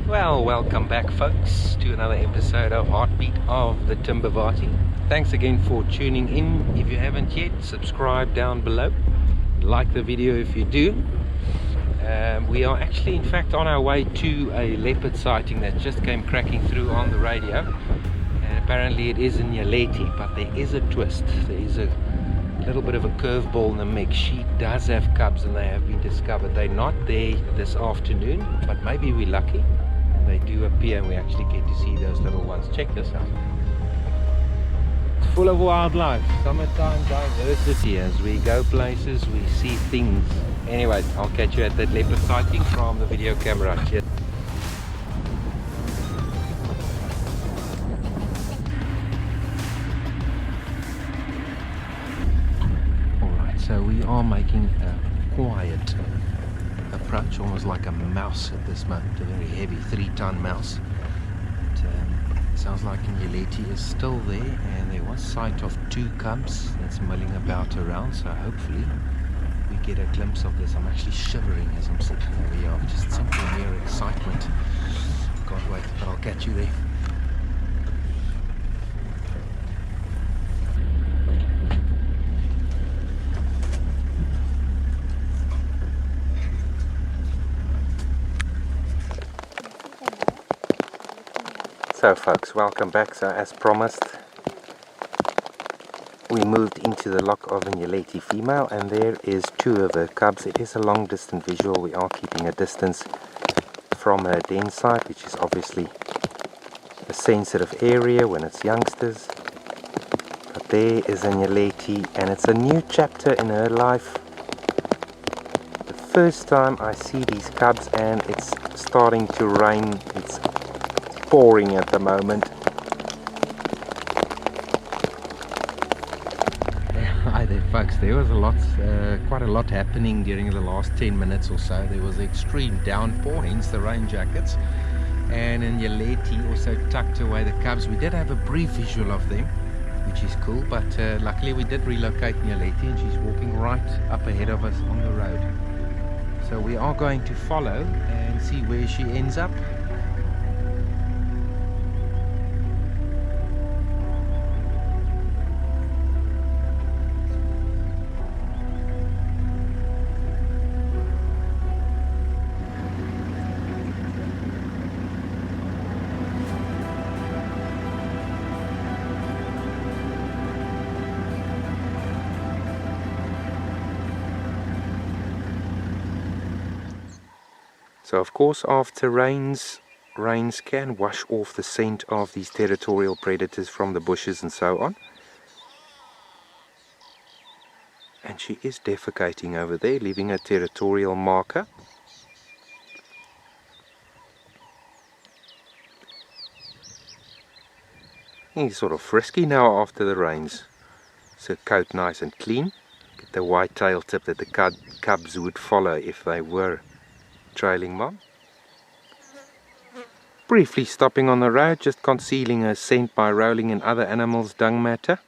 Well, welcome back folks to another episode of Heartbeat of the Timbavati. Thanks again for tuning in. If you haven't yet, subscribe down below. Like the video if you do. We are actually in fact on our way to a leopard sighting that just came cracking through on the radio. And apparently it is in Nyeleti, but there is a twist. There is a little bit of a curveball in the mix. She does have cubs and they have been discovered. They're not there this afternoon, but maybe we're lucky. They do appear and we actually get to see those little ones. Check this out. It's full of wildlife. Summertime diversity. As we go places, we see things. Anyway, I'll catch you at that leopard sighting from the video camera. Cheers. Alright, so we are making a quiet approach, almost like a mouse at this moment, a very heavy 3-ton mouse. But, sounds like Nyeleti is still there, and there was sight of 2 cubs that's milling about around, so hopefully we get a glimpse of this. I'm actually shivering as I'm sitting over here, just simply mere excitement. Can't wait, but I'll catch you there. So folks, welcome back. So as promised, we moved into the lock of a Nyeleti female, and there is 2 of her cubs. It is a long distance visual. We are keeping a distance from her den site, which is obviously a sensitive area when it's youngsters. But there is a Nyeleti, and it's a new chapter in her life. The first time I see these cubs, and it's starting to rain. It's pouring at the moment. Hi there folks, there was quite a lot happening during the last 10 minutes or so. There was an extreme downpour, hence the rain jackets, and in Nyeleti also tucked away the cubs. We did have a brief visual of them, which is cool, but luckily we did relocate Nyeleti and she's walking right up ahead of us on the road. So we are going to follow and see where she ends up. So of course after rains can wash off the scent of these territorial predators from the bushes and so on. And she is defecating over there, leaving a territorial marker. He's sort of frisky now after the rains. So coat nice and clean. Get the white tail tip that the cubs would follow if they were trailing mom. Briefly stopping on the road, just concealing her scent by rolling in other animals' dung matter.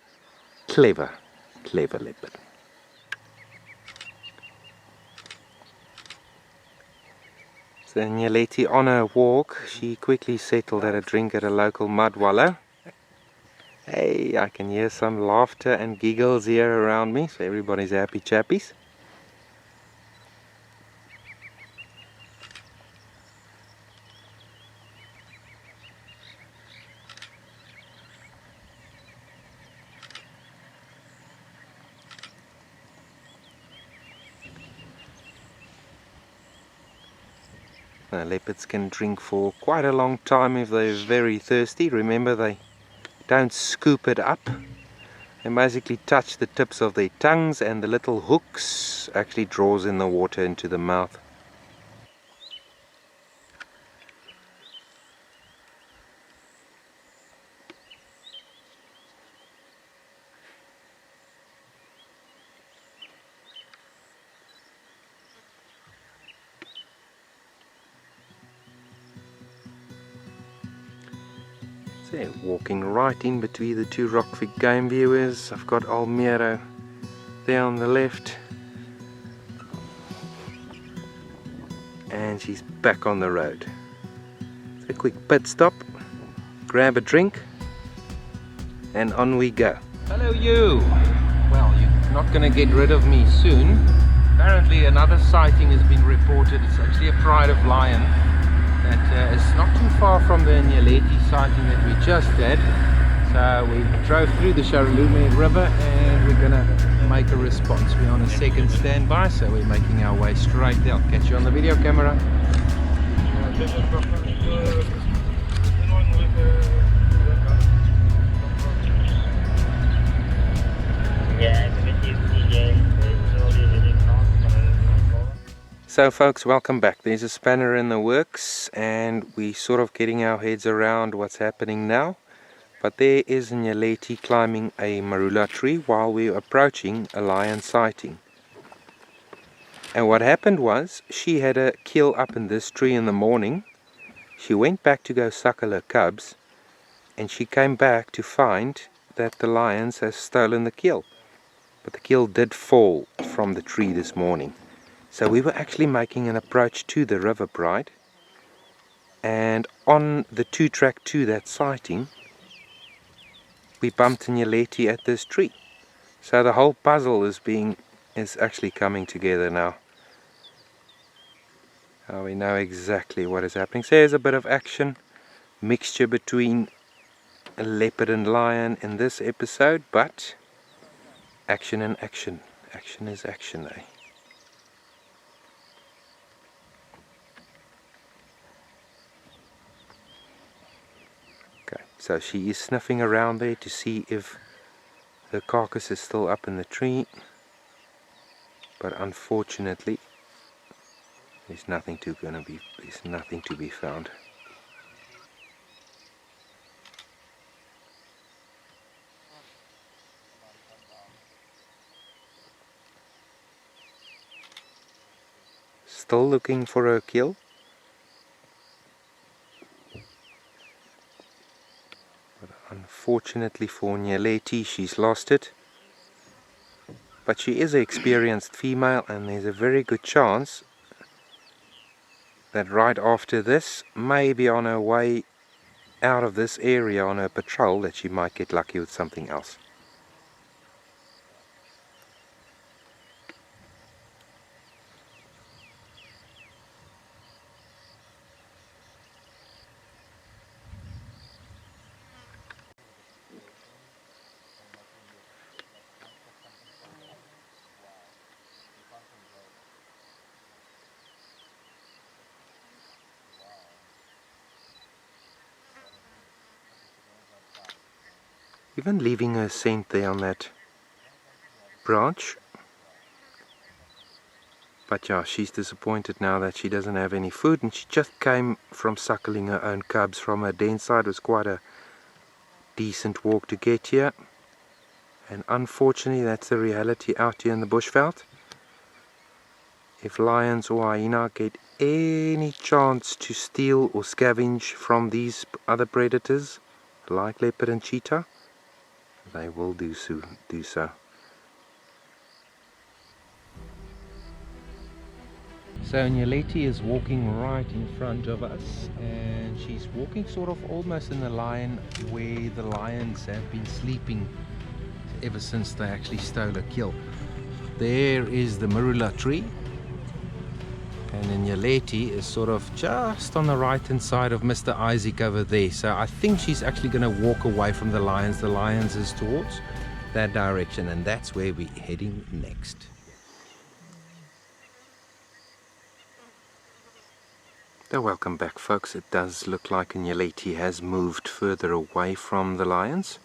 Clever leopard. So Nyeleti on her walk, she quickly settled at a drink at a local mud wallow. Hey, I can hear some laughter and giggles here around me, so everybody's happy chappies. Leopards can drink for quite a long time if they're very thirsty. Remember, they don't scoop it up. They basically touch the tips of their tongues, and the little hooks actually draws in the water into the mouth. There, walking right in between the 2 Rockfig game viewers. I've got Almero there on the left, and she's back on the road. a quick pit stop, grab a drink, and on we go. Hello you! Well, you're not gonna get rid of me soon. Apparently another sighting has been reported. It's actually a pride of lion that is not too far from the Nyeleti sighting that we just had. So we drove through the Sharalume River and we're gonna make a response. We're on a second standby, so we're making our way straight there. I'll catch you on the video camera. So folks, welcome back. There's a spanner in the works and we sort of getting our heads around what's happening now. But there is Nyeleti climbing a marula tree while we were approaching a lion sighting. And what happened was, she had a kill up in this tree in the morning. She went back to go suckle her cubs, and she came back to find that the lions has stolen the kill. But the kill did fall from the tree this morning. So we were actually making an approach to the river bride, and on the 2-track to that sighting, we bumped Nyeleti at this tree. So the whole puzzle is actually coming together now. We know exactly what is happening. So there's a bit of action, mixture between a leopard and lion in this episode, but action and action. Action is action, eh? Okay, so she is sniffing around there to see if the carcass is still up in the tree, but unfortunately there's nothing to be found. Still looking for a kill. But unfortunately for Nyeleti, she's lost it. But she is an experienced female, and there's a very good chance that right after this, maybe on her way out of this area on her patrol, that she might get lucky with something else. Even leaving her scent there on that branch. But yeah, she's disappointed now that she doesn't have any food, and she just came from suckling her own cubs from her den side. It was quite a decent walk to get here, and unfortunately that's the reality out here in the bushveld. If lions or hyena get any chance to steal or scavenge from these other predators like leopard and cheetah, they will do so. So Nyeleti is walking right in front of us, and she's walking sort of almost in the line where the lions have been sleeping ever since they actually stole a kill. There is the marula tree, and then Nyeleti is sort of just on the right hand side of Mr. Isaac over there. So I think she's actually going to walk away from the lions. The lions is towards that direction, and that's where we're heading next. So welcome back folks. It does look like Nyeleti has moved further away from the lions.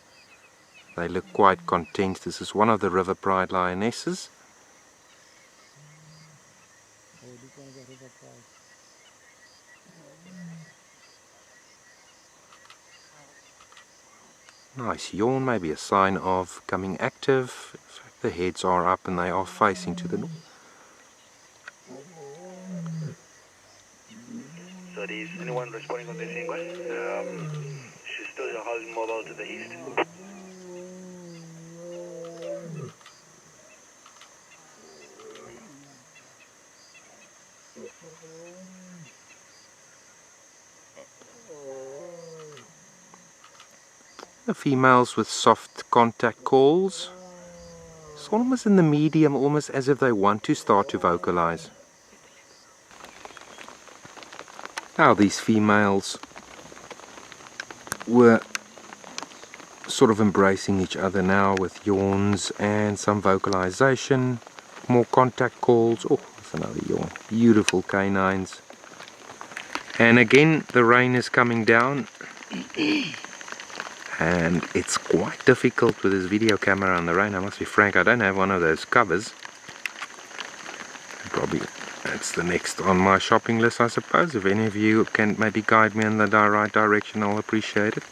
They look quite content. This is one of the river pride lionesses. Nice yawn, maybe a sign of coming active. In fact, the heads are up and they are facing to the north. So is anyone responding on this inquest? She's still holding mobile to the east. The females with soft contact calls. It's almost in the medium, almost as if they want to start to vocalize. Now these females were sort of embracing each other now with yawns and some vocalization, more contact calls. Oh, that's another yawn. Beautiful canines. And again, the rain is coming down. And it's quite difficult with this video camera on the rain. I must be frank, I don't have one of those covers. Probably that's the next on my shopping list, I suppose. If any of you can maybe guide me in the right direction, I'll appreciate it.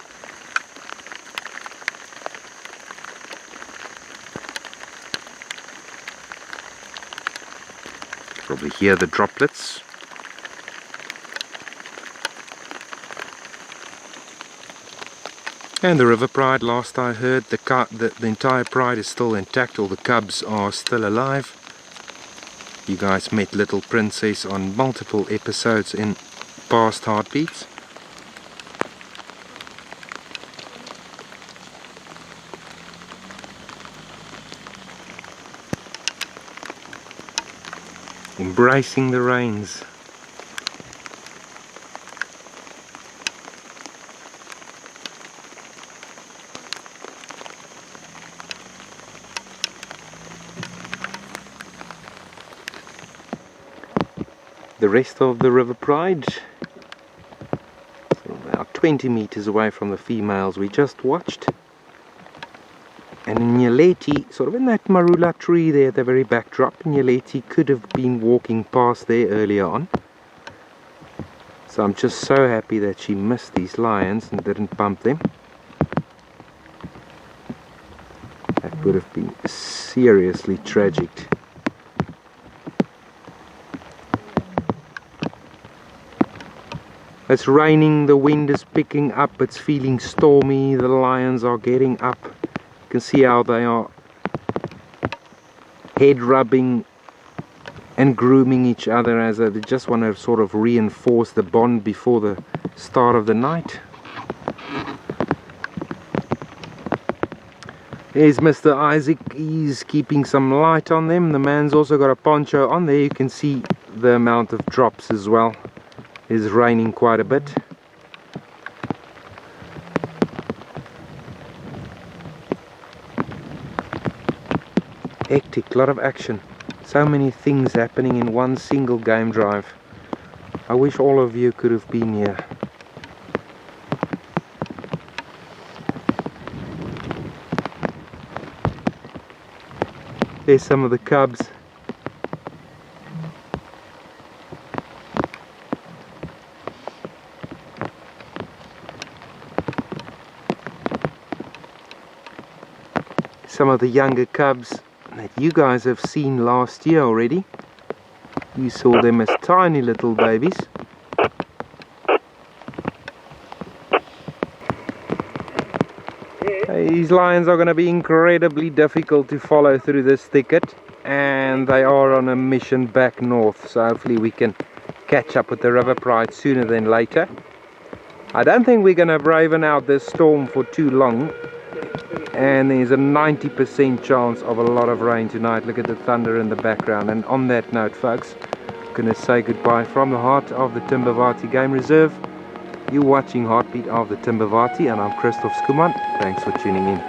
Probably hear the droplets. And the river pride, last I heard, the entire pride is still intact. All the cubs are still alive. You guys met Little Princess on multiple episodes in past Heartbeats. Embracing the rains. The rest of the river pride, so about 20 meters away from the females we just watched. And in Nyeleti, sort of in that marula tree there at the very backdrop, Nyeleti could have been walking past there earlier on. So I'm just so happy that she missed these lions and didn't bump them. That would have been seriously tragic. It's raining, the wind is picking up, it's feeling stormy, the lions are getting up. You can see how they are head rubbing and grooming each other as they just want to sort of reinforce the bond before the start of the night. There's Mr. Isaac, he's keeping some light on them. The man's also got a poncho on there. You can see the amount of drops as well. It's raining quite a bit. Hectic, lot of action. So many things happening in one single game drive. I wish all of you could have been here. There's some of the cubs. Some of the younger cubs that you guys have seen last year already. You saw them as tiny little babies. These lions are going to be incredibly difficult to follow through this thicket, and they are on a mission back north, so hopefully we can catch up with the river pride sooner than later. I don't think we're going to braven out this storm for too long. And there's a 90% chance of a lot of rain tonight. Look at the thunder in the background. And on that note, folks, I'm going to say goodbye from the heart of the Timbavati Game Reserve. You're watching Heartbeat of the Timbavati, and I'm Christof Schoeman. Thanks for tuning in.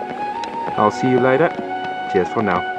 I'll see you later. Cheers for now.